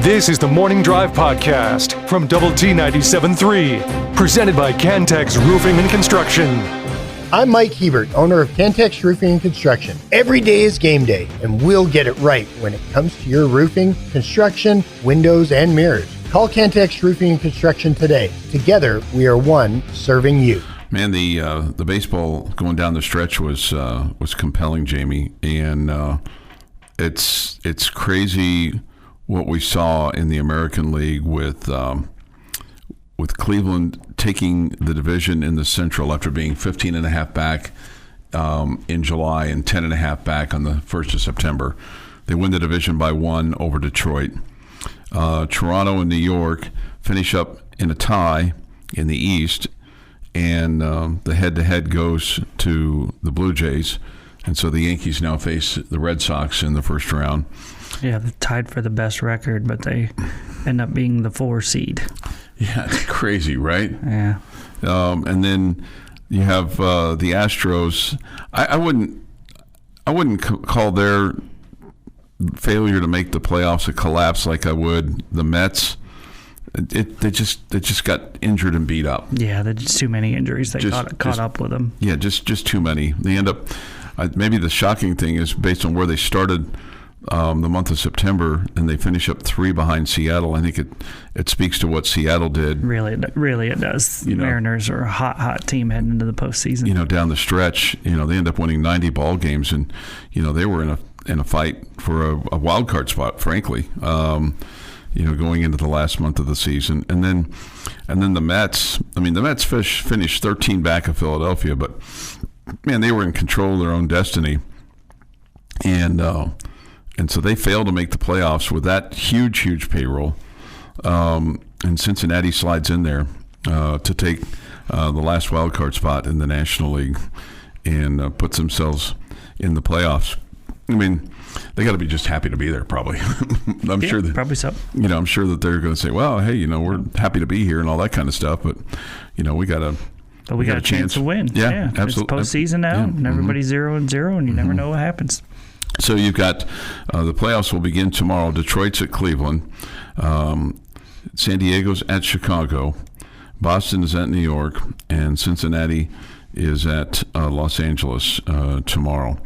This is the Morning Drive Podcast from Double T 97.3, presented by Cantex Roofing and Construction. I'm Mike Hebert, owner of Cantex Roofing and Construction. Every day is game day, and we'll get it right when it comes to your roofing, construction, windows, and mirrors. Call Cantex Roofing and Construction today. Together, we are one serving you. Man, the baseball going down the stretch was compelling, Jamie, and it's crazy what we saw in the American League with Cleveland taking the division in the Central after being 15.5 back in July and 10.5 back on the 1st of September. They win the division by 1 over Detroit. Toronto and New York finish up in a tie in the East, and the head-to-head goes to the Blue Jays, and so the Yankees now face the Red Sox in the first round. Yeah, they're tied for the best record, but they end up being the 4 seed. Yeah, it's crazy, right? Yeah. And then you have the Astros. I wouldn't call their failure to make the playoffs a collapse like I would the Mets. They just got injured and beat up. Yeah, there's just too many injuries. They caught up with them. Yeah, just too many. They end up. Maybe the shocking thing is based on where they started the month of September, and they finish up 3 behind Seattle. I think it speaks to what Seattle did. Really it does. Mariners are a hot team heading into the postseason. Down the stretch, they end up winning 90 ball games, and they were in a fight for a wild card spot, frankly. Going into the last month of the season, and then the Mets. I mean, the Mets finished 13 back of Philadelphia, but man, they were in control of their own destiny, and so they failed to make the playoffs with that huge payroll. And Cincinnati slides in there to take the last wild card spot in the National League and puts themselves in the playoffs. I mean, they got to be just happy to be there, probably. I'm sure that probably so. I'm sure that they're going to say, "Well, hey, we're happy to be here" and all that kind of stuff. But we got a chance to win. Yeah, absolutely. It's postseason now, and everybody's 0-0, and you never know what happens. So you've got the playoffs will begin tomorrow. Detroit's at Cleveland, San Diego's at Chicago, Boston is at New York, and Cincinnati is at Los Angeles tomorrow.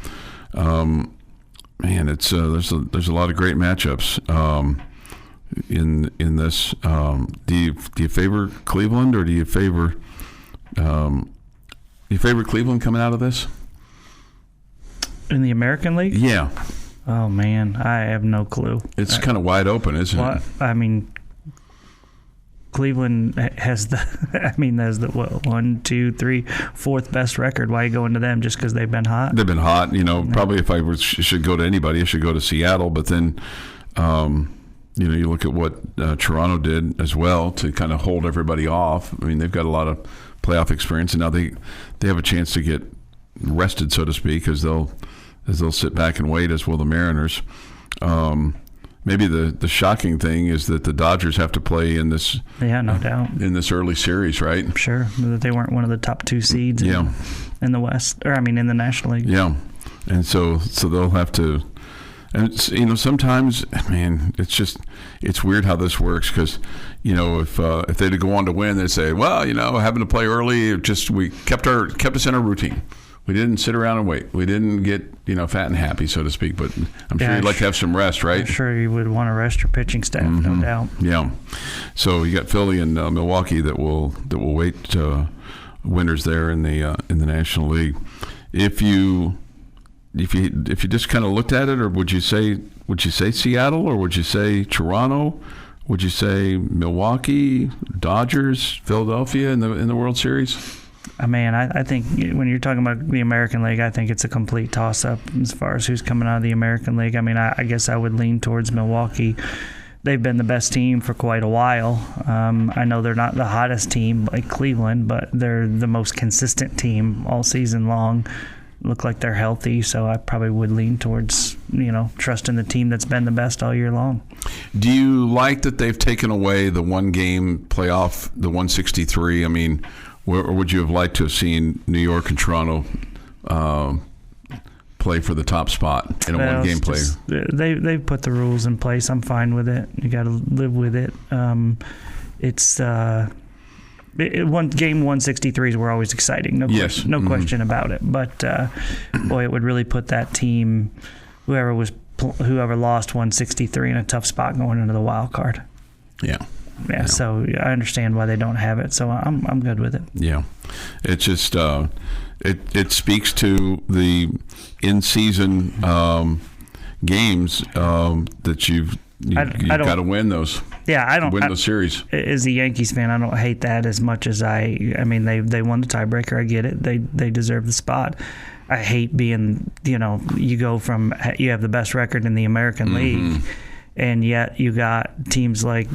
Man, it's there's a lot of great matchups in this. Do you favor Cleveland, or do you favor Cleveland coming out of this? In the American League? Yeah. Oh man, I have no clue. It's kind of wide open, isn't it? I mean, Cleveland has the 1, 2, 3, 4th best record. Why you go into them just because they've been hot? They've been hot. Probably if I should go to anybody, I should go to Seattle. But then, you look at what Toronto did as well to kind of hold everybody off. I mean, they've got a lot of playoff experience, and now they have a chance to get rested, so to speak, as they'll sit back and wait, as will the Mariners. Maybe the shocking thing is that the Dodgers have to play in this. Yeah, no doubt. In this early series, right? Sure, that they weren't one of the top 2 seeds. In the West, in the National League. Yeah, and so they'll have to. And sometimes, man, it's weird how this works because, if they go on to win, they say, well, having to play early, we kept us in our routine. We didn't sit around and wait. We didn't get, fat and happy, so to speak. But I'm sure you'd like to have some rest, right? I'm sure you would want to rest your pitching staff, no doubt. Yeah. So you got Philly and Milwaukee that will wait winners there in the National League. If you just kind of looked at it, or would you say Seattle, or would you say Toronto? Would you say Milwaukee, Dodgers, Philadelphia in the World Series? I think when you're talking about the American League, I think it's a complete toss-up as far as who's coming out of the American League. I guess I would lean towards Milwaukee. They've been the best team for quite a while. I know they're not the hottest team like Cleveland, but they're the most consistent team all season long. Look like they're healthy, so I probably would lean towards, trusting the team that's been the best all year long. Do you like that they've taken away the one-game playoff, the 163? Or would you have liked to have seen New York and Toronto play for the top spot in a one-game play. They've put the rules in place. I'm fine with it. You got to live with it. Game 163s were always exciting. No question about it. But boy, it would really put that team, whoever lost 163, in a tough spot going into the wild card. Yeah. So I understand why they don't have it. So I'm good with it. Yeah, it's just it speaks to the in-season games that you've got to win those. Yeah, I don't win the series. As a Yankees fan, I don't hate that as much as I mean, they won the tiebreaker. I get it. They deserve the spot. I hate being, you have the best record in the American League, and yet you got teams like,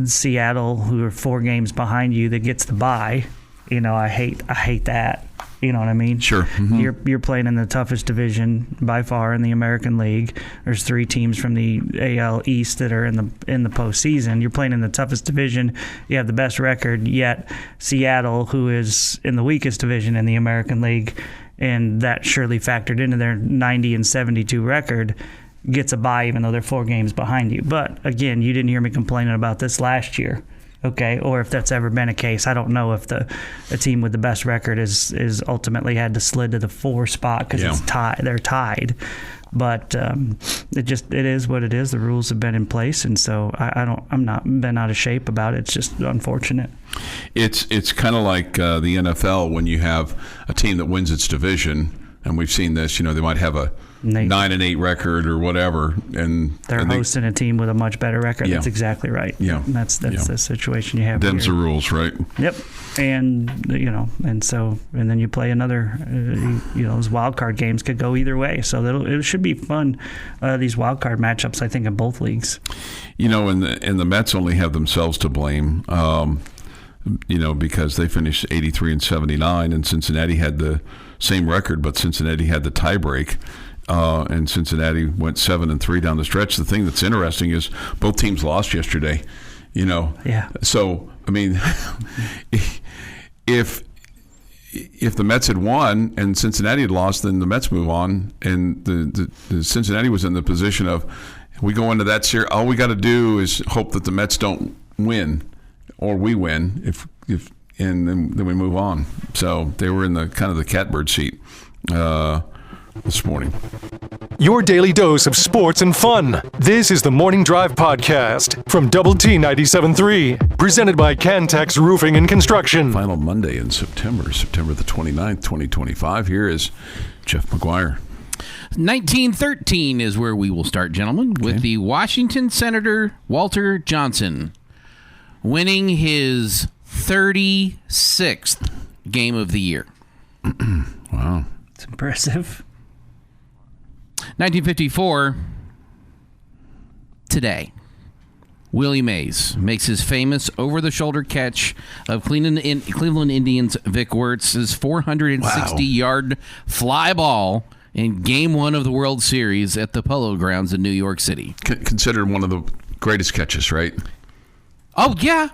Seattle, who are 4 games behind you, that gets the bye. I hate that. You know what I mean? Sure. Mm-hmm. You're playing in the toughest division by far in the American League. There's 3 teams from the AL East that are in the postseason. You're playing in the toughest division. You have the best record, yet Seattle, who is in the weakest division in the American League, and that surely factored into their 90-72 record, gets a bye even though they're 4 games behind you. But again, you didn't hear me complaining about this last year. Okay, or if that's ever been a case. I don't know if a team with the best record is ultimately had to slid to the 4 spot because it's they're tied. But it is what it is. The rules have been in place, and so I'm not been out of shape about it. It's just unfortunate. It's kind of like the NFL when you have a team that wins its division, and we've seen this. They might have a 9-8 record or whatever, and they're hosting a team with a much better record. Yeah. That's exactly right. Yeah, and that's the situation you have. Them's the rules, right? Yep. And and then you play another. Those wild card games could go either way, so it should be fun. These wild card matchups, I think, in both leagues. And the Mets only have themselves to blame. Because they finished 83-79, and Cincinnati had the same record, but Cincinnati had the tiebreak. And Cincinnati went 7-3 down the stretch. The thing that's interesting is both teams lost yesterday. Yeah. So I mean, if the Mets had won and Cincinnati had lost, then the Mets move on, and the Cincinnati was in the position of, we go into that series. All we got to do is hope that the Mets don't win, or we win. And then we move on. So they were in the kind of the catbird seat this morning. Your daily dose of sports and fun. This is the Morning Drive Podcast from Double T 97.3, presented by Cantex Roofing and Construction. Final Monday in September the 29th, 2025. Here is Jeff McGuire. 1913 is where we will start, gentlemen, with the Washington Senator Walter Johnson winning his 36th game of the year. Wow. It's impressive. 1954, today, Willie Mays makes his famous over-the-shoulder catch of Cleveland Indians' Vic Wertz's 460-yard fly ball in Game 1 of the World Series at the Polo Grounds in New York City. Considered one of the greatest catches, right? Oh, yeah.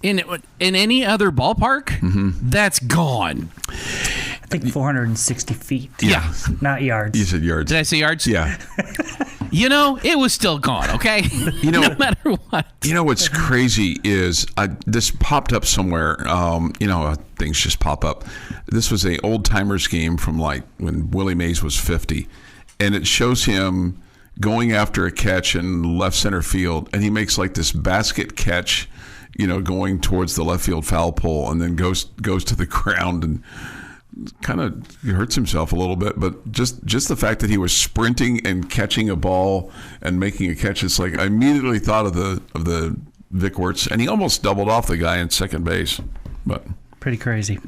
In any other ballpark, that's gone. I think 460 feet. Yeah. Not yards. You said yards. Did I say yards? Yeah. It was still gone, okay? No matter what. What's crazy is this popped up somewhere. Things just pop up. This was an old-timers game from when Willie Mays was 50. And it shows him going after a catch in left center field. And he makes this basket catch, going towards the left field foul pole, and then goes to the ground and kind of hurts himself a little bit. But just the fact that he was sprinting and catching a ball and making a catch, it's I immediately thought of the Vic Wertz, and he almost doubled off the guy in second base. But pretty crazy.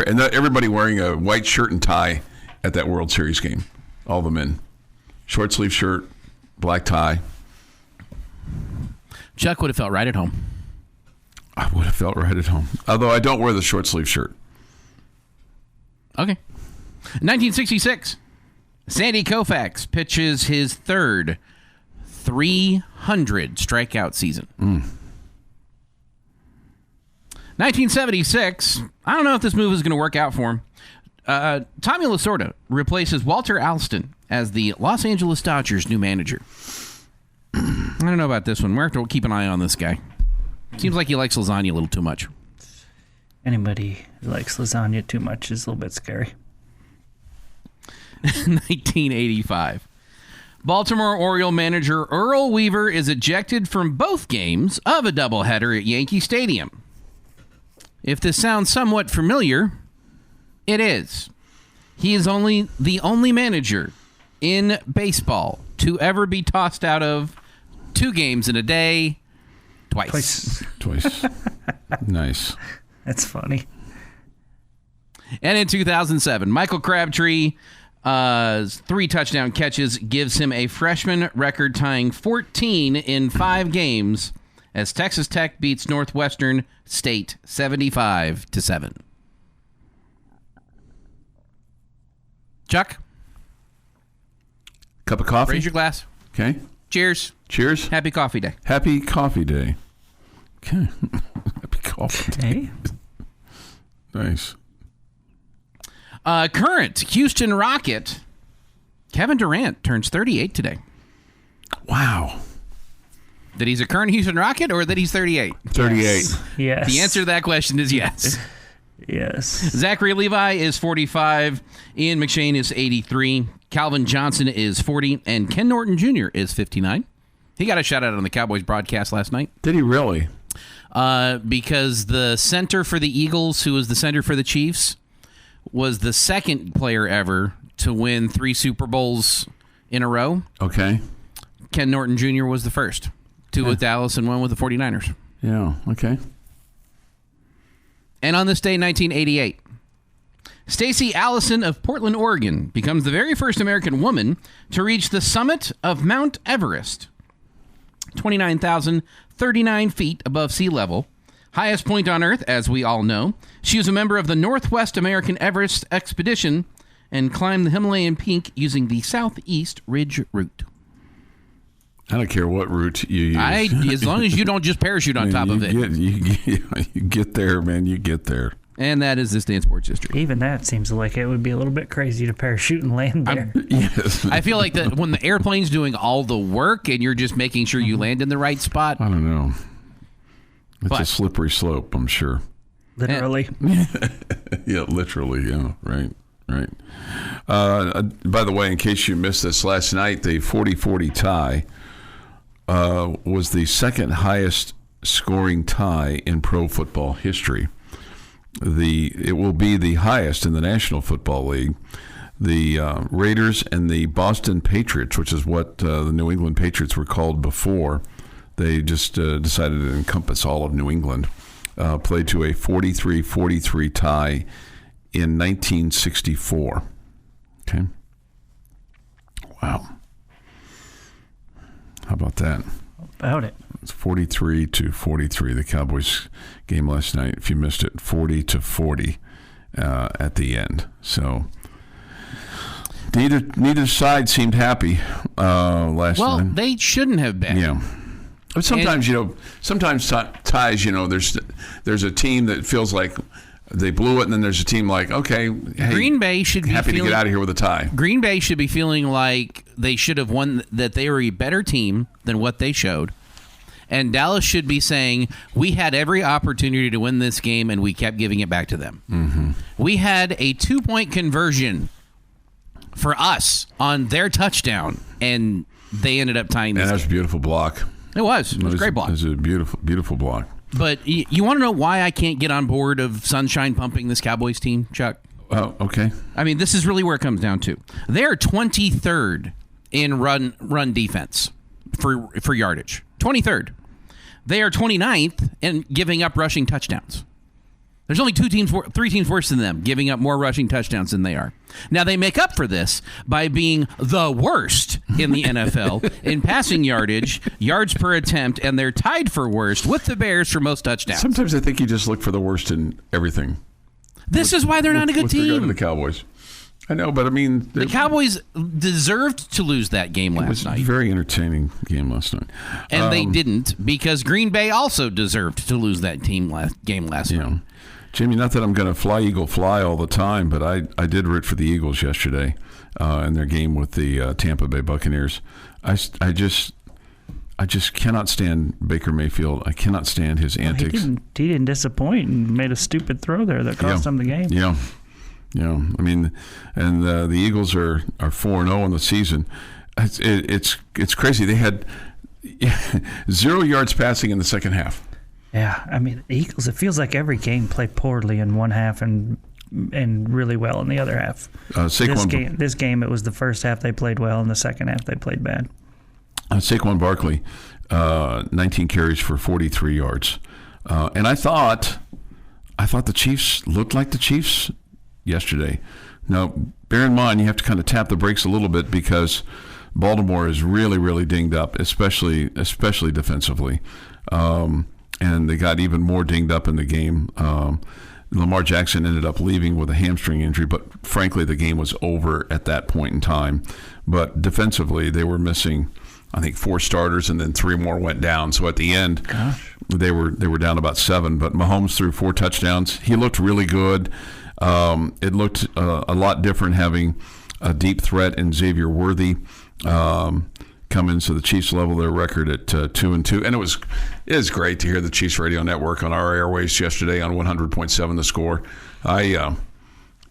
And everybody wearing a white shirt and tie at that World Series game. All the men, short sleeve shirt, black tie. Chuck would have felt right at home. I would have felt right at home. Although I don't wear the short sleeve shirt. Okay. 1966. Sandy Koufax pitches his third 300 strikeout season. 1976. I don't know if this move is going to work out for him. Tommy Lasorda replaces Walter Alston as the Los Angeles Dodgers' new manager. I don't know about this one. We're going to have to keep an eye on this guy. Seems like he likes lasagna a little too much. Anybody who likes lasagna too much is a little bit scary. 1985. Baltimore Oriole manager Earl Weaver is ejected from both games of a doubleheader at Yankee Stadium. If this sounds somewhat familiar, it is. He is the only manager in baseball to ever be tossed out of 2 games in a day twice. Nice. That's funny. And in 2007, Michael Crabtree 3 touchdown catches gives him a freshman record tying 14 in 5 games as Texas Tech beats Northwestern State 75-7. Chuck, Cup of coffee? raise your glass. Okay. Cheers. Cheers. Happy Coffee Day. Happy Coffee Day. Okay. Happy Coffee Day. Hey, Nice. Current Houston Rocket Kevin Durant turns 38 today. Wow. That he's a current Houston Rocket or that he's 38? 38. yes. The answer to that question is yes. Yes. Zachary Levi is 45. Ian McShane is 83. Calvin Johnson is 40. And Ken Norton Jr. is 59. He got a shout out on the Cowboys broadcast last night. Did he really? Because the center for the Eagles, who was the center for the Chiefs, was the second player ever to win 3 Super Bowls in a row. Okay. Ken Norton Jr. was the first. 2 with Dallas and 1 with the 49ers. Yeah. Okay. And on this day, 1988, Stacey Allison of Portland, Oregon, becomes the very first American woman to reach the summit of Mount Everest, 29,039 feet above sea level, highest point on Earth, as we all know. She was a member of the Northwest American Everest Expedition and climbed the Himalayan peak using the Southeast Ridge route. I don't care what route you use. As long as you don't just parachute on top of it. You get there, man. You get there. And that is this day in sports history. Even that seems like it would be a little bit crazy to parachute and land there. Yes. I feel like that when the airplane's doing all the work and you're just making sure you land in the right spot. I don't know. It's a But- slippery slope, I'm sure. Literally. Yeah, literally. Yeah, right. By the way, in case you missed this last night, the 40-40 tie was the second highest scoring tie in pro football history. It will be the highest in the National Football League. The Raiders and the Boston Patriots, which is what the New England Patriots were called before, they just decided to encompass all of New England, played to a 43-43 tie in 1964. Okay. Wow. How about that? About it. It's 43-43, the Cowboys game last night. If you missed it, 40-40 at the end. So neither side seemed happy last night. Well, they shouldn't have been. Yeah. But sometimes, sometimes ties, there's a team that feels like they blew it, and then there's a team like, okay, hey, Green Bay should be happy to get out of here with a tie. Green Bay should be feeling like they should have won, that they were a better team than what they showed. And Dallas should be saying, we had every opportunity to win this game, and we kept giving it back to them. Mm-hmm. We had a 2-point conversion for us on their touchdown, and they ended up tying this And that was game. a beautiful block. It was a great block. It was a beautiful, beautiful block. But you want to know why I can't get on board of sunshine pumping this Cowboys team, Chuck? Oh, okay. I mean, this is really where it comes down to. They're 23rd in run defense for yardage. 23rd. They are 29th in giving up rushing touchdowns. There's only 3 teams worse than them, giving up more rushing touchdowns than they are. Now, they make up for this by being the worst in the NFL in passing yardage, yards per attempt, and they're tied for worst with the Bears for most touchdowns. Sometimes I think you just look for the worst in everything. This is why they're not a good with regard to team. the Cowboys. I know, but I mean... The Cowboys deserved to lose that game It was last a night. very entertaining game last night. And they didn't, because Green Bay also deserved to lose that game last night. Jamie, not that I'm going to fly Eagle fly all the time, but I did root for the Eagles yesterday in their game with the Tampa Bay Buccaneers. I just cannot stand Baker Mayfield. I cannot stand his antics. He didn't disappoint and made a stupid throw there that cost him the game. Yeah. Yeah. I mean, and the Eagles are 4-0 in the season. It's crazy. They had 0 yards passing in the second half. Yeah, I mean, the Eagles, it feels like every game played poorly in one half and really well in the other half. This game, it was the first half they played well, and the second half they played bad. Saquon Barkley, 19 carries for 43 yards. And I thought the Chiefs looked like the Chiefs yesterday. Now, bear in mind, you have to kind of tap the brakes a little bit because Baltimore is really, really dinged up, especially defensively. And they got even more dinged up in the game. Lamar Jackson ended up leaving with a hamstring injury, but frankly, the game was over at that point in time. But defensively, they were missing, I think, 4 starters, and then 3 more went down. So at the end, they were down about 7. But Mahomes threw 4 touchdowns. He looked really good. It looked a lot different having a deep threat in Xavier Worthy come in, so the Chiefs level their record at 2-2, and it is great to hear the Chiefs Radio Network on our airways yesterday on 100.7 The Score. I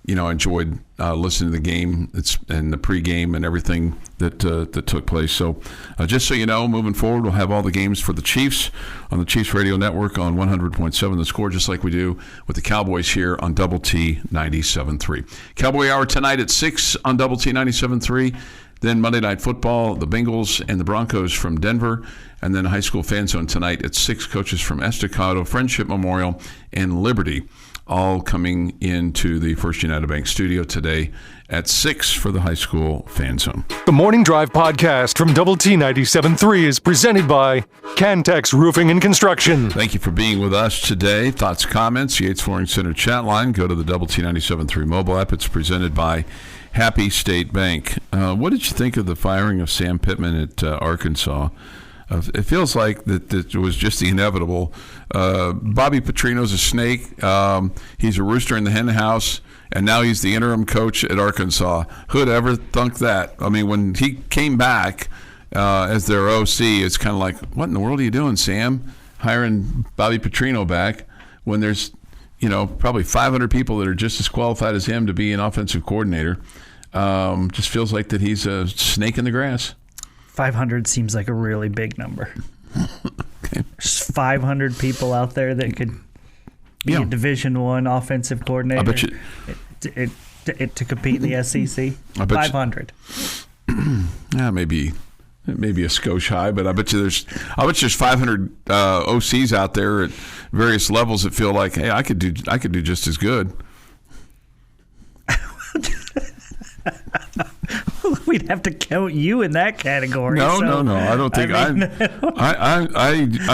enjoyed listening to the game and the pregame and everything that took place. So just so you know, moving forward, we'll have all the games for the Chiefs on the Chiefs Radio Network on 100.7 The Score, just like we do with the Cowboys here on Double T 97.3. Cowboy Hour tonight at 6 on Double T 97.3. Then Monday Night Football, the Bengals and the Broncos from Denver. And then High School Fan Zone tonight at 6, coaches from Estacado, Friendship Memorial, and Liberty, all coming into the First United Bank studio today at 6 for the High School Fan Zone. The Morning Drive podcast from Double T 97.3 is presented by Cantex Roofing and Construction. Thank you for being with us today. Thoughts, comments, Yates Flooring Center chat line. Go to the Double T 97.3 mobile app. It's presented by Happy State Bank. What did you think of the firing of Sam Pittman at Arkansas? It feels like that it was just the inevitable. Bobby Petrino's a snake. He's a rooster in the hen house, and now he's the interim coach at Arkansas. Who'd ever thunk that? I mean, when he came back as their OC, it's kind of like, what in the world are you doing, Sam? Hiring Bobby Petrino back when there's probably 500 people that are just as qualified as him to be an offensive coordinator. Just feels like that he's a snake in the grass. 500 seems like a really big number. Okay. There's 500 people out there that could be a Division I offensive coordinator. I bet you to compete in the SEC. 500. Maybe a skosh high, but I bet you there's 500 OCs out there at various levels that feel like, hey, I could do just as good. We'd have to count you in that category. No. I don't think I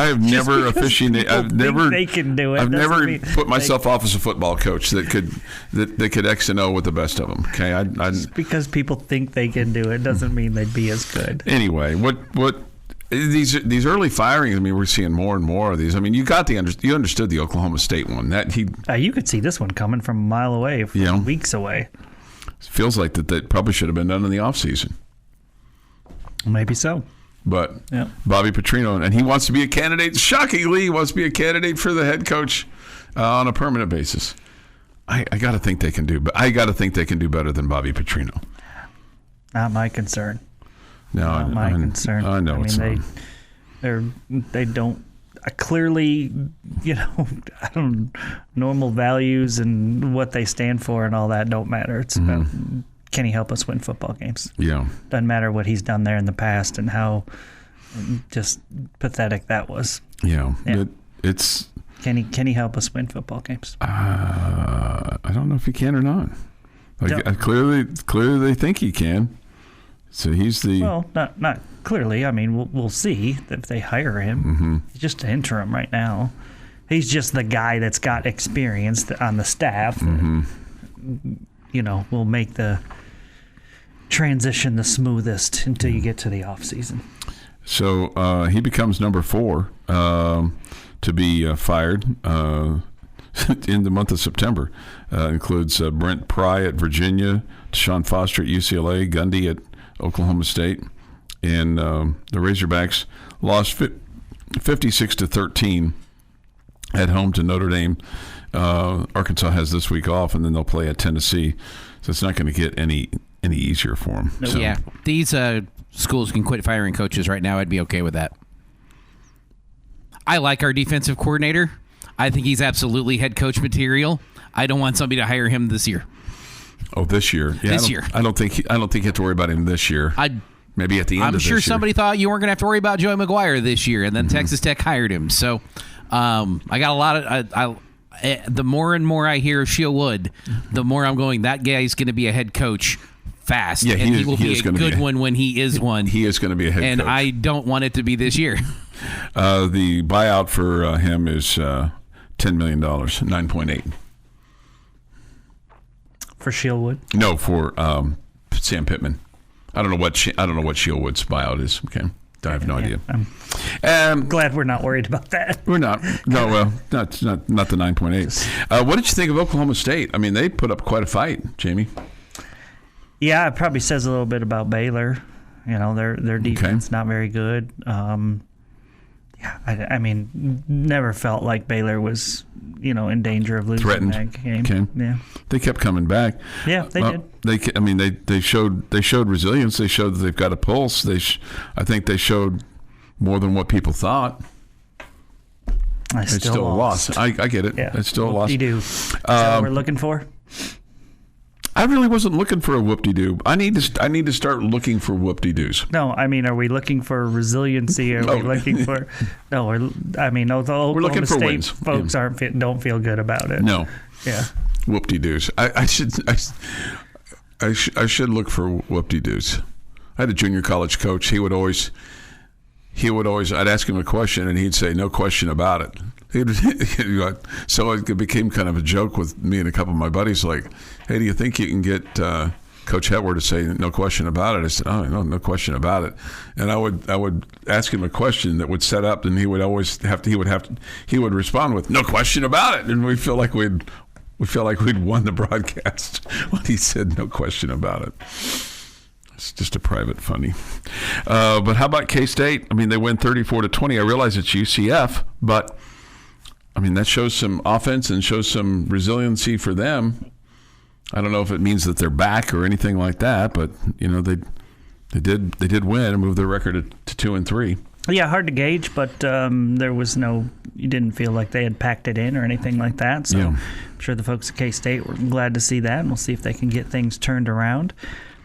have never officiated. I've never. They can do it. I've never put myself off as a football coach that could X and O with the best of them. Okay, just because people think they can do it doesn't mean they'd be as good. Anyway, what these early firings? I mean, we're seeing more and more of these. I mean, you understood the Oklahoma State one you could see this one coming from a mile away, weeks away. Feels like that probably should have been done in the offseason. Maybe so. But Bobby Petrino, and he wants to be a candidate. Shockingly, he wants to be a candidate for the head coach on a permanent basis. I got to think they can do. But I got to think they can do better than Bobby Petrino. Not my concern. No, not my concern. I know it's not. They don't. Clearly, normal values and what they stand for and all that don't matter. It's about, can he help us win football games? Yeah. Doesn't matter what he's done there in the past and how just pathetic that was. Yeah. It's. Can he help us win football games? I don't know if he can or not. Clearly they think he can. So he's the not clearly. I mean, we'll see if they hire him. Mm-hmm. He's just an interim right now. He's just the guy that's got experience on the staff. Mm-hmm. Will make the transition the smoothest until you get to the off season. So he becomes number 4 to be fired. in the month of September. Includes Brent Pry at Virginia, Deshaun Foster at UCLA, Gundy at Oklahoma State. And the Razorbacks lost 56-13 at home to Notre Dame. Arkansas has this week off, and then they'll play at Tennessee. So it's not going to get any easier for them. So. Yeah, these schools can quit firing coaches right now. I'd be okay with that. I like our defensive coordinator. I think he's absolutely head coach material. I don't want somebody to hire him this year. Oh, this year? Yeah, this year. I don't think you have to worry about him this year. Maybe at the end of this year. I'm sure somebody thought you weren't going to have to worry about Joey McGuire this year, and then Texas Tech hired him. So I got a lot of the more and more I hear of Sheil Wood, the more I'm going, that guy's going to be a head coach fast. Yeah, he will be a good one when he is one. He is going to be a head coach. And I don't want it to be this year. The buyout for him is $10 million, 9.8. For Sheil Wood? No, for Sam Pittman. I don't know what Sheil Wood's buyout is. Okay, I have no idea. I'm glad we're not worried about that. We're not. No, well, not the 9.8. What did you think of Oklahoma State? I mean, they put up quite a fight, Jamie. Yeah, it probably says a little bit about Baylor. You know, their defense not very good. I mean, never felt like Baylor was, in danger of losing threatened that game. Okay. Yeah, they kept coming back. Yeah, they did. They showed resilience. They showed that they've got a pulse. I think they showed more than what people thought. It's still a loss. I get it. Yeah. It's still a loss. Is that what we're looking for? I really wasn't looking for a whoop-de-doo. I need to start looking for whoop-de-doos. No, I mean, are we looking for resiliency? Are we looking for? No, the Oklahoma State wins. Folks don't feel good about it. No. Yeah. Whoop-de-doos. I should look for whoop-de-doos. I had a junior college coach. He would always. I'd ask him a question, and he'd say, "No question about it." So it became kind of a joke with me and a couple of my buddies. Like, "Hey, do you think you can get Coach Hetwer to say no question about it?" I said, "Oh, no question about it." And I would ask him a question that would set up, and he would respond with "No question about it," and we feel like we'd won the broadcast when he said "No question about it." It's just a private funny. But how about K-State? I mean, they win 34-20. I realize it's UCF, but I mean that shows some offense and shows some resiliency for them. I don't know if it means that they're back or anything like that, but they did win and move their record to 2-3. Yeah, hard to gauge, but there was you didn't feel like they had packed it in or anything like that. So I'm sure the folks at K-State were glad to see that, and we'll see if they can get things turned around.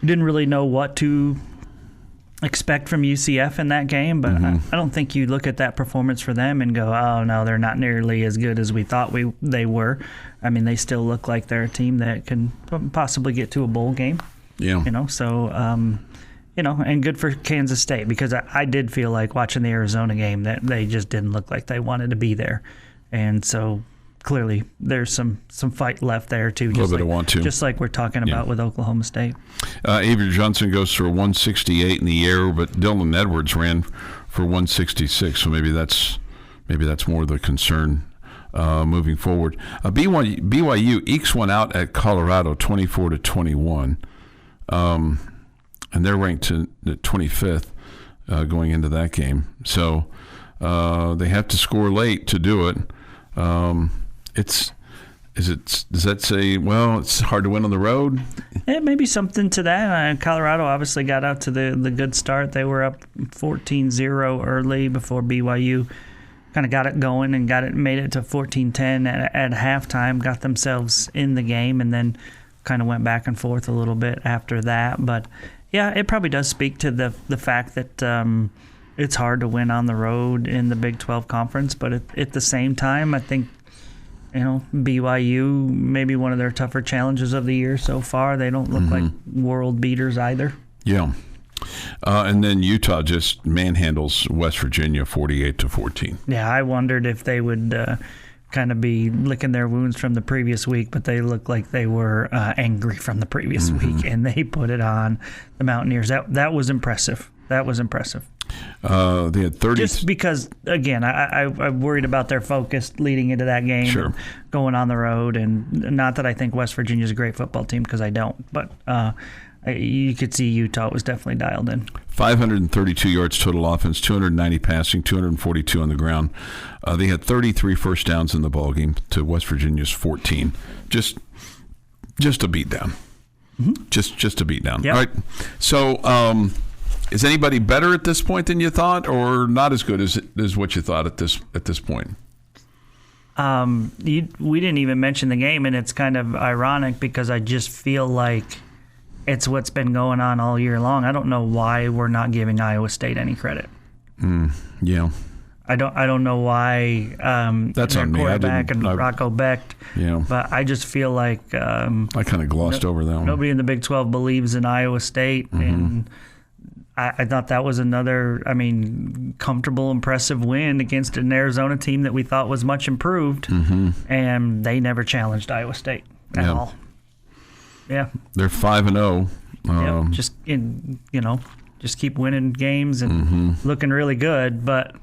Didn't really know what to expect from UCF in that game, but I don't think you look at that performance for them and go, "Oh no, they're not nearly as good as we thought they were." I mean, they still look like they're a team that can possibly get to a bowl game. Yeah. And good for Kansas State, because I did feel like watching the Arizona game that they just didn't look like they wanted to be there, and so. Clearly, there's some fight left there, too. A little bit of want to. Just like we're talking about with Oklahoma State. Avery Johnson goes for 168 in the air, but Dylan Edwards ran for 166, so maybe that's more the concern moving forward. BYU ekes one out at Colorado 24-21, and they're ranked at 25th going into that game. So they have to score late to do it. Does that say, well, it's hard to win on the road? It may be something to that. Colorado obviously got out to the good start. They were up 14-0 early before BYU kind of got it going and made it to 14-10 at halftime, got themselves in the game, and then kind of went back and forth a little bit after that. But, yeah, it probably does speak to the fact that it's hard to win on the road in the Big 12 Conference. But at the same time, I think, BYU, maybe one of their tougher challenges of the year so far. They don't look like world beaters either. Yeah. And then Utah just manhandles West Virginia 48-14. Yeah, I wondered if they would kind of be licking their wounds from the previous week, but they looked like they were angry from the previous week, and they put it on the Mountaineers. That was impressive. That was impressive. They had 30. Just because, again, I'm worried about their focus leading into that game, Sure. going on the road, and not that I think West Virginia's a great football team, because I don't, but you could see Utah was definitely dialed in. 532 yards total offense, 290 passing, 242 on the ground. They had 33 first downs in the ballgame to West Virginia's 14. Just a beat down. Mm-hmm. Just a beat down. Yep. All right. So, is anybody better at this point than you thought, or not as good as what you thought at this point? We didn't even mention the game, and it's kind of ironic because I just feel like it's what's been going on all year long. I don't know why we're not giving Iowa State any credit. Yeah. I don't know why. That's their on me. Quarterback and Rocco Becht. Yeah. But I just feel like I kind of glossed over that one. Nobody in the Big 12 believes in Iowa State, and I thought that was another, comfortable, impressive win against an Arizona team that we thought was much improved, and they never challenged Iowa State at all. Yeah, they're 5-0. Just keep winning games and looking really good. But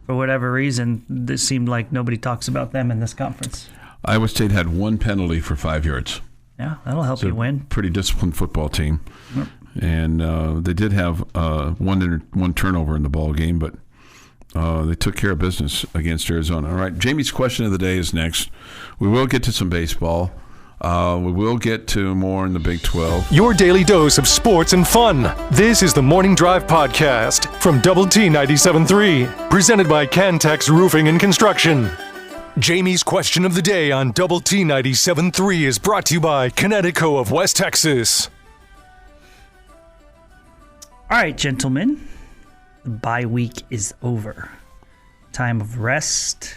for whatever reason, this seemed like nobody talks about them in this conference. Iowa State had one penalty for 5 yards. Yeah, that'll help you win. Pretty disciplined football team. Yep. And they did have one turnover in the ball game, but they took care of business against Arizona. All right, Jamie's question of the day is next. We will get to some baseball. We will get to more in the Big 12. Your daily dose of sports and fun. This is the Morning Drive Podcast from Double T 97.3, presented by Cantex Roofing and Construction. Jamie's question of the day on Double T 97.3 is brought to you by Connecticut of West Texas. All right, gentlemen, the bye week is over. Time of rest,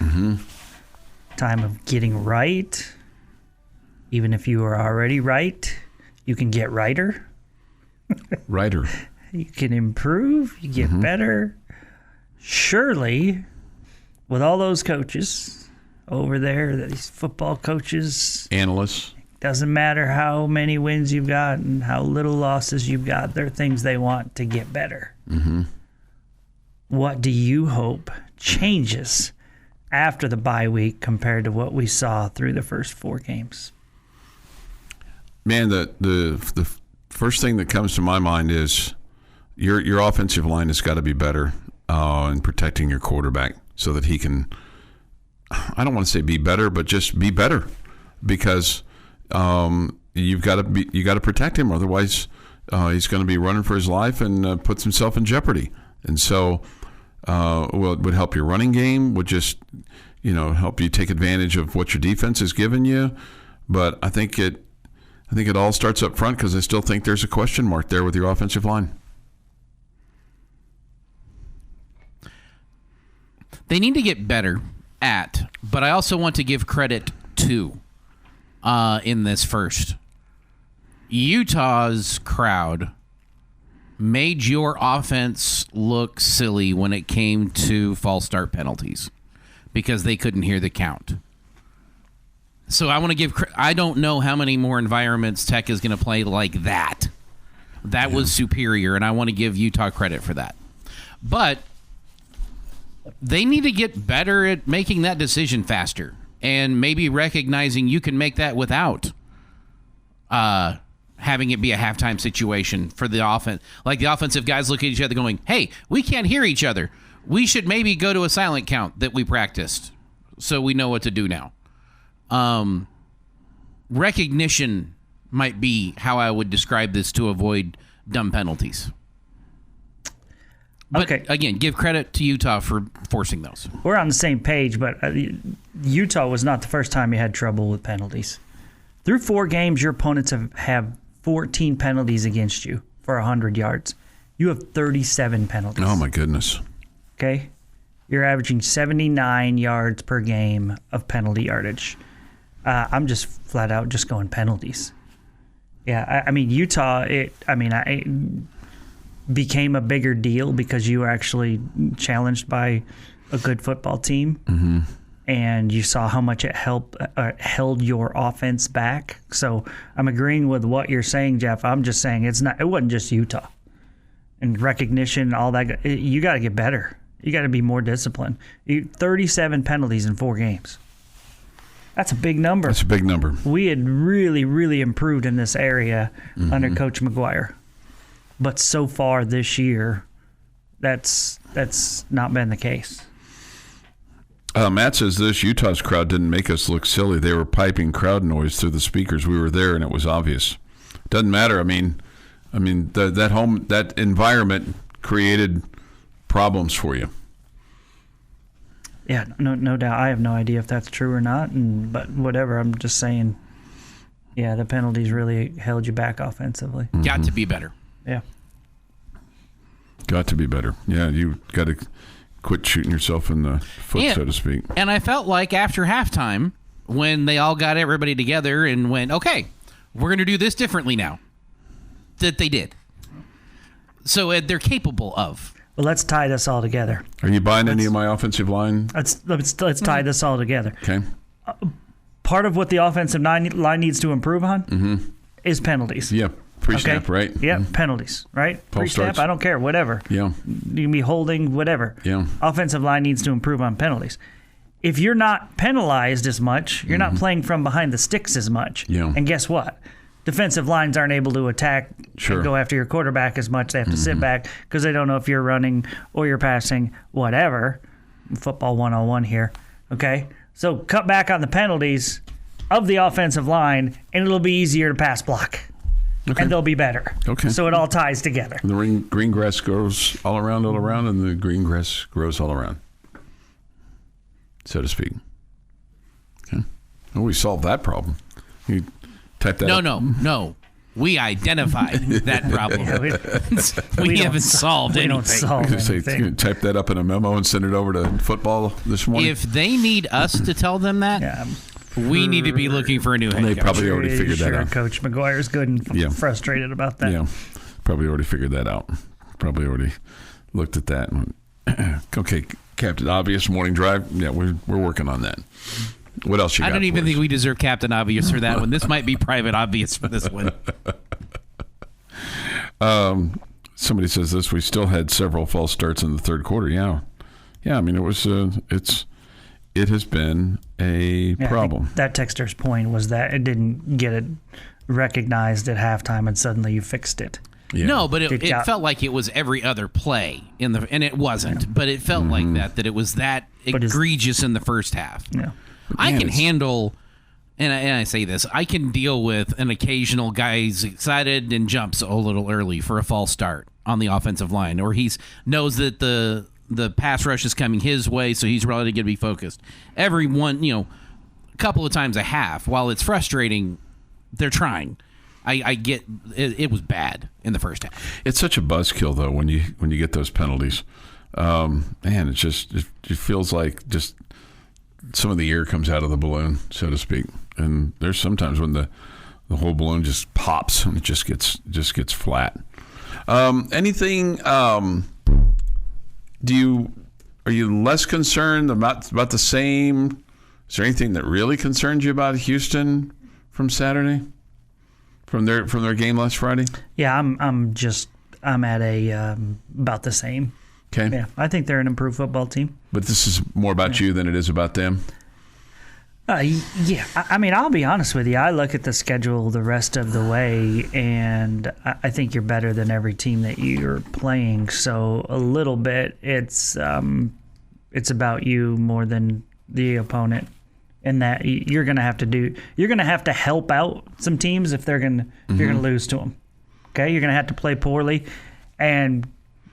time of getting right. Even if you are already right, you can get righter. Righter. You can improve, you get better. Surely, with all those coaches over there, these football coaches, Analysts. doesn't matter how many wins you've got and how little losses you've got, there are things they want to get better. What do you hope changes after the bye week compared to what we saw through the first 4 games? Man, the first thing that comes to my mind is your offensive line has got to be better in protecting your quarterback so that he can, I don't want to say be better, but just be better, because you got to protect him, otherwise he's going to be running for his life and puts himself in jeopardy. And so, it would help your running game, would just help you take advantage of what your defense has given you. But I think it all starts up front, because I still think there's a question mark there with your offensive line. They need to get better at, but I also want to give credit to, in this first. Utah's crowd made your offense look silly when it came to false start penalties because they couldn't hear the count. So I want to give. I don't know how many more environments Tech is going to play like that. That was superior, and I want to give Utah credit for that. But they need to get better at making that decision faster, and maybe recognizing you can make that without having it be a halftime situation for the offense. Like the offensive guys look at each other going, "Hey, we can't hear each other. We should maybe go to a silent count that we practiced so we know what to do now." Recognition might be how I would describe this to avoid dumb penalties. But Okay. Again, give credit to Utah for forcing those. We're on the same page, but Utah was not the first time you had trouble with penalties. Through 4 games, your opponents have 14 penalties against you for 100 yards. You have 37 penalties. Oh, my goodness. Okay? You're averaging 79 yards per game of penalty yardage. I'm just flat out just going penalties. Yeah, I mean, Utah, it became a bigger deal because you were actually challenged by a good football team. And you saw how much it held your offense back. So I'm agreeing with what you're saying, Jeff. I'm just saying it wasn't just Utah. and recognition, all that. You got to get better. You got to be more disciplined. 37 penalties in 4 games. That's a big number. That's a big number. We had really, really improved in this area under Coach McGuire. But so far this year, that's not been the case. Matt says this: Utah's crowd didn't make us look silly. They were piping crowd noise through the speakers. We were there, and it was obvious. Doesn't matter. I mean, that environment created problems for you. Yeah, no doubt. I have no idea if that's true or not, but whatever. I'm just saying. Yeah, the penalties really held you back offensively. Got to be better. Yeah. Got to be better. Yeah, you got to quit shooting yourself in the foot, so to speak. And I felt like after halftime, when they all got everybody together and went, okay, we're going to do this differently now, that they did. So they're capable of. Well, let's tie this all together. Are you buying any of my offensive line? Let's tie this all together. Okay. Part of what the offensive line needs to improve on is penalties. Yeah. Pre-snap, okay? right? Yeah, penalties, right? Pre-snap, starts. I don't care, whatever. Yeah. You can be holding, whatever. Yeah. Offensive line needs to improve on penalties. If you're not penalized as much, you're not playing from behind the sticks as much. Yeah. And guess what? Defensive lines aren't able to attack and go after your quarterback as much. They have to sit back because they don't know if you're running or you're passing, whatever. Football 101 here, okay? So cut back on the penalties of the offensive line, and it'll be easier to pass block. Okay. And they'll be better. Okay. So it all ties together. And the green grass grows all around, and the green grass grows all around, so to speak. Okay. Well, we solved that problem. You type that up. No. We identified that problem. Yeah, we haven't solved anything. We don't solve anything. Type that up in a memo and send it over to football this morning. If they need us to tell them that, we need to be looking for a new head coach. They probably already figured that out. Coach McGuire's good and frustrated about that. Yeah, probably already figured that out. Probably already looked at that. And went, okay, Captain Obvious morning drive. Yeah, we're working on that. What else you got? I don't even think we deserve Captain Obvious for that one. This might be Private Obvious for this one. Somebody says this: we still had several false starts in the third quarter. Yeah. I mean, it was. It has been a problem. That texter's point was that it didn't get it recognized at halftime, and suddenly you fixed it. Yeah. No, but it felt like it was every other play and it wasn't. But it felt like that it was that egregious in the first half. Yeah. I can handle, and I say this, I can deal with an occasional guy's excited and jumps a little early for a false start on the offensive line, or he knows that the pass rush is coming his way, so he's really going to be focused. Everyone, a couple of times a half, while it's frustrating, they're trying. I get it was bad in the first half. It's such a buzzkill though when you get those penalties. Man, it feels like just some of the air comes out of the balloon, so to speak. And there's sometimes when the whole balloon just pops and it just gets flat. Anything? Are you less concerned about the same? Is there anything that really concerns you about Houston from Saturday? From their game last Friday? Yeah, I'm at about the same. Okay. Yeah, I think they're an improved football team. But this is more about you than it is about them? Yeah. I mean, I'll be honest with you. I look at the schedule the rest of the way, and I think you're better than every team that you're playing. So a little bit, it's about you more than the opponent. And that you're going to have to help out some teams if you're going to lose to them. Okay, you're going to have to play poorly, and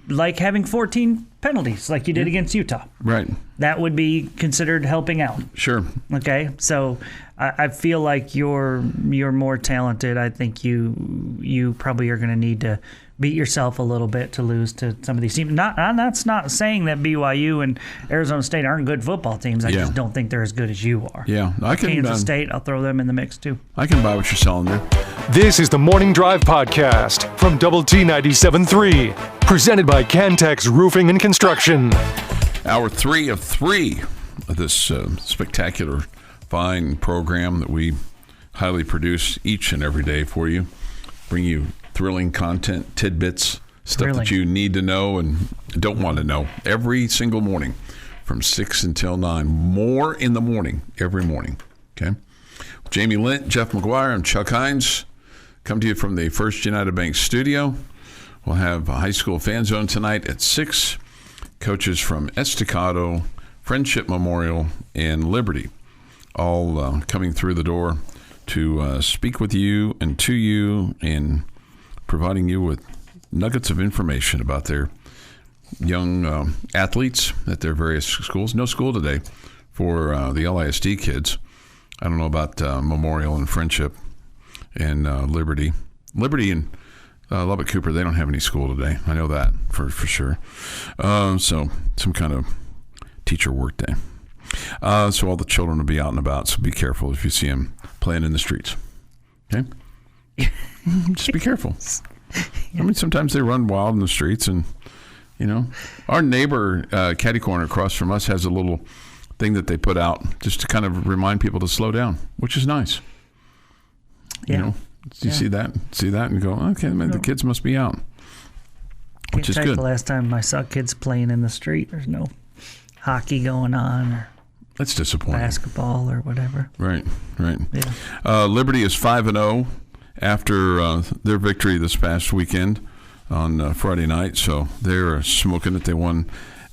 like having 14 penalties like you did against Utah. Right. That would be considered helping out. Sure. Okay, so I feel like you're more talented. I think you probably are going to need to beat yourself a little bit to lose to some of these teams. That's not saying that BYU and Arizona State aren't good football teams. I just don't think they're as good as you are. Yeah, Kansas State, I'll throw them in the mix too. I can buy what you're selling there. This is the Morning Drive Podcast from Double T 97.3, presented by Cantex Roofing and Construction. Hour 3 of 3 of this spectacular, fine program that we highly produce each and every day for you. Bring you thrilling content, tidbits, Stuff that you need to know and don't want to know every single morning from 6 until 9. More in the morning, every morning. Okay? Jamie Lent, Jeff McGuire, I'm Chuck Heinz. Come to you from the First United Bank studio. We'll have a high school fan zone tonight at 6. Coaches from Estacado, Friendship Memorial, and Liberty all coming through the door to speak with you and to you and providing you with nuggets of information about their young athletes at their various schools. No school today for the LISD kids. I don't know about Memorial and Friendship and Liberty. Liberty and Lubbock Cooper, they don't have any school today. I know that for sure. So some kind of teacher work day. So all the children will be out and about, so be careful if you see them playing in the streets. Okay? Just be careful. I mean, sometimes they run wild in the streets, and, our neighbor, Caddy Corner across from us, has a little thing that they put out just to kind of remind people to slow down, which is nice. Yeah. You see that and go, okay, man, the kids must be out, which is good. The last time I saw kids playing in the street, there's no hockey going on or that's disappointing. Basketball or whatever. Right. Yeah. Liberty is 5-0 after their victory this past weekend on Friday night, so they're smoking it. They won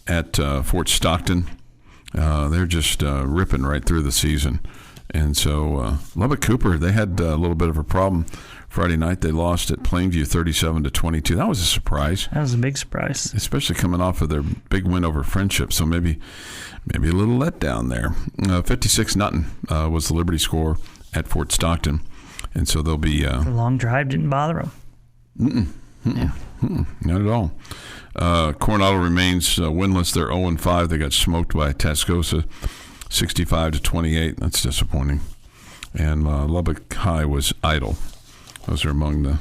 at Fort Stockton. They're just ripping right through the season. And so Lubbock Cooper, they had a little bit of a problem Friday night. They lost at Plainview 37-22. That was a surprise. That was a big surprise. Especially coming off of their big win over Friendship. So maybe a little letdown there. 56-0 was the Liberty score at Fort Stockton. And so they'll be... the long drive didn't bother them. Not at all. Coronado remains winless. They're 0-5. They got smoked by Tascosa 65-28. That's disappointing. And Lubbock High was idle. Those are among the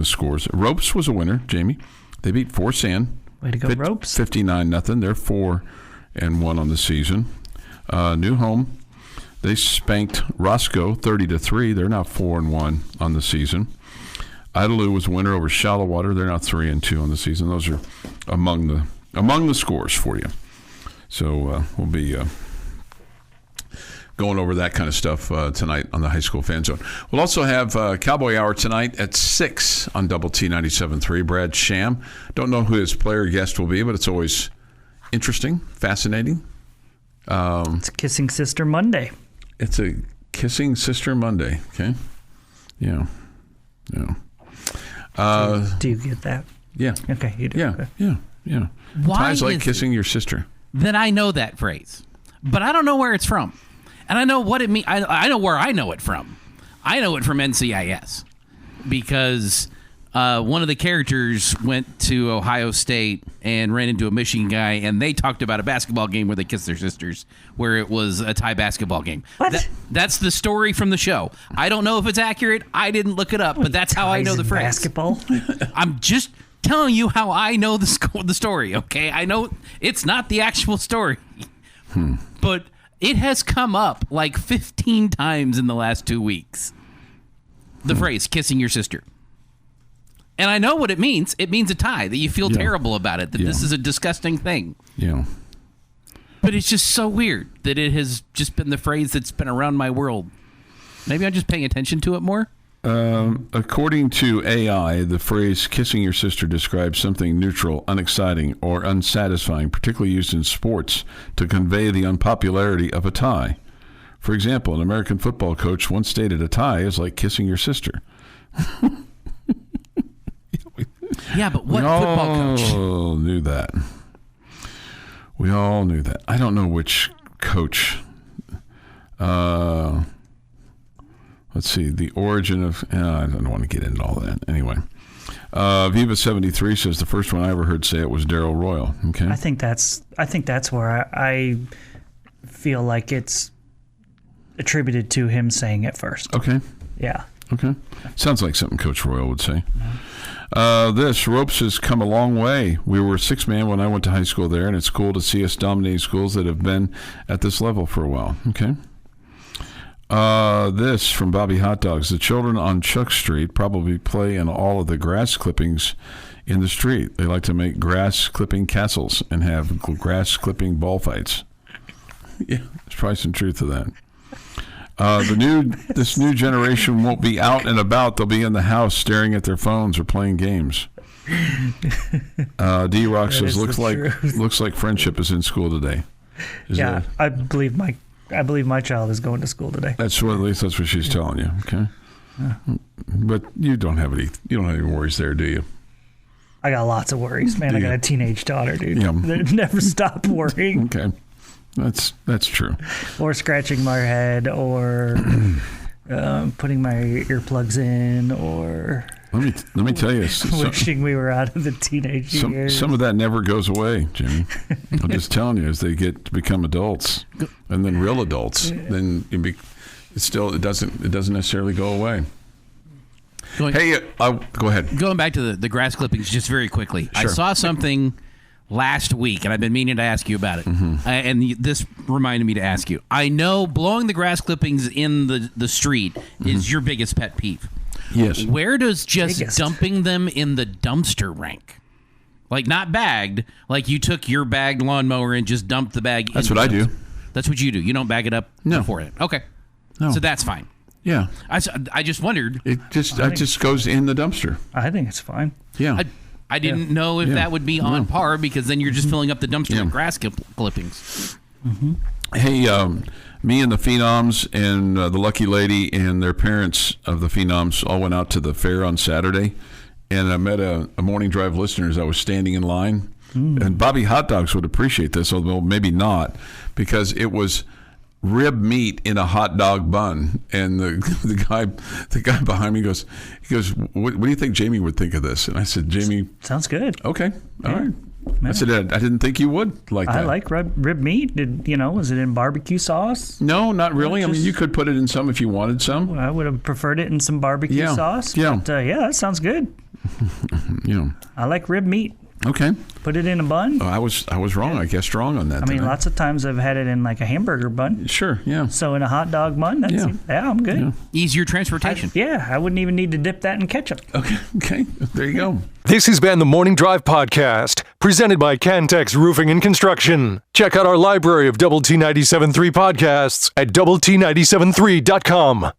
scores. Ropes was a winner, Jamie. They beat Fort Sand. Way to go, Ropes. 59-0. They're 4-1 on the season. New Home, they spanked Roscoe 30-3. They're now 4-1 on the season. Idalou was a winner over Shallow Water. They're now 3-2 on the season. Those are among the scores for you. So we'll be going over that kind of stuff tonight on the High School Fan Zone. We'll also have Cowboy Hour tonight at 6 on Double T 97.3. Brad Sham. Don't know who his player guest will be, but it's always interesting, fascinating. It's a Kissing Sister Monday. It's a Kissing Sister Monday. Okay. Yeah. Do you get that? Yeah. Okay, you do. Yeah. Okay. Yeah. Why Ties like is kissing your sister. That I know that phrase, but I don't know where it's from. And I know what it means. I know where I know it from. I know it from NCIS because one of the characters went to Ohio State and ran into a Michigan guy, and they talked about a basketball game where they kissed their sisters, where it was a tie basketball game. What? That's the story from the show. I don't know if it's accurate. I didn't look it up, but that's how I know the phrase. Basketball? I'm just telling you how I know the story, okay? I know it's not the actual story, but it has come up like 15 times in the last 2 weeks. The phrase, kissing your sister. And I know what it means. It means a tie, that you feel terrible about it, that this is a disgusting thing. Yeah. But it's just so weird that it has just been the phrase that's been around my world. Maybe I'm just paying attention to it more? According to AI, the phrase kissing your sister describes something neutral, unexciting, or unsatisfying, particularly used in sports to convey the unpopularity of a tie. For example, an American football coach once stated a tie is like kissing your sister. Yeah, but what football coach? We all knew that. We all knew that. I don't know which coach. Let's see. The origin of... I don't want to get into all that. Anyway. Viva73 says the first one I ever heard say it was Darryl Royal. Okay. I think that's where I feel like it's attributed to him saying it first. Okay. Yeah. Okay. Sounds like something Coach Royal would say. This Ropes has come a long way. We were 6-man when I went to high school there, and it's cool to see us dominating schools that have been at this level for a while. Okay. This from Bobby Hot Dogs. The children on Chuck Street probably play in all of the grass clippings in the street. They like to make grass clipping castles and have grass clipping ball fights. Yeah, there's probably some truth to that. This new generation won't be out and about. They'll be in the house staring at their phones or playing games. D-Rock says looks like friendship is in school today. I believe my child is going to school today. At least that's what she's telling you. Okay, but you don't have any worries there, do you? I got lots of worries, man. I got a teenage daughter, dude. Yeah. They never stop worrying. Okay, that's true. Or scratching my head, or putting my earplugs in, or let me tell you, wishing we were out of the teenage years. Some of that never goes away, Jimmy. I'm just telling you, as they get to become adults, and then real adults, then it doesn't necessarily go away. Go ahead. Going back to the grass clippings just very quickly. Sure. I saw something last week, and I've been meaning to ask you about it. Mm-hmm. And this reminded me to ask you. I know blowing the grass clippings in the street is your biggest pet peeve. Yes. Where does dumping them in the dumpster rank? Like, not bagged, like you took your bagged lawnmower and just dumped the bag. That's what I do. That's what you do. You don't bag it up before it. Okay. No. So that's fine. Yeah. I just wondered. It just goes in the dumpster. I think it's fine. Yeah. I didn't know if that would be on par, because then you're just filling up the dumpster with grass clippings. Mm-hmm. Hey, me and the Phenoms and the Lucky Lady and their parents of the Phenoms all went out to the fair on Saturday, and I met a morning drive listener as I was standing in line. And Bobby Hot Dogs would appreciate this, although maybe not, because it was rib meat in a hot dog bun, and the guy behind me goes, what do you think Jamie would think of this? And I said, Jamie, sounds good. Okay, all right. Man. I said, I didn't think you would like that. I like rib meat. Was it in barbecue sauce? No, not really. I mean, you could put it in some if you wanted some. I would have preferred it in some barbecue sauce. Yeah. But, that sounds good. I like rib meat. Okay. Put it in a bun. I was wrong. I guessed wrong on that. I mean, lots of times I've had it in like a hamburger bun. Sure, yeah. So in a hot dog bun, I'm good. Yeah. Easier transportation. I wouldn't even need to dip that in ketchup. Okay. There you go. This has been the Morning Drive Podcast, presented by Cantex Roofing and Construction. Check out our library of Double T 97.3 podcasts at doublet97.3.com.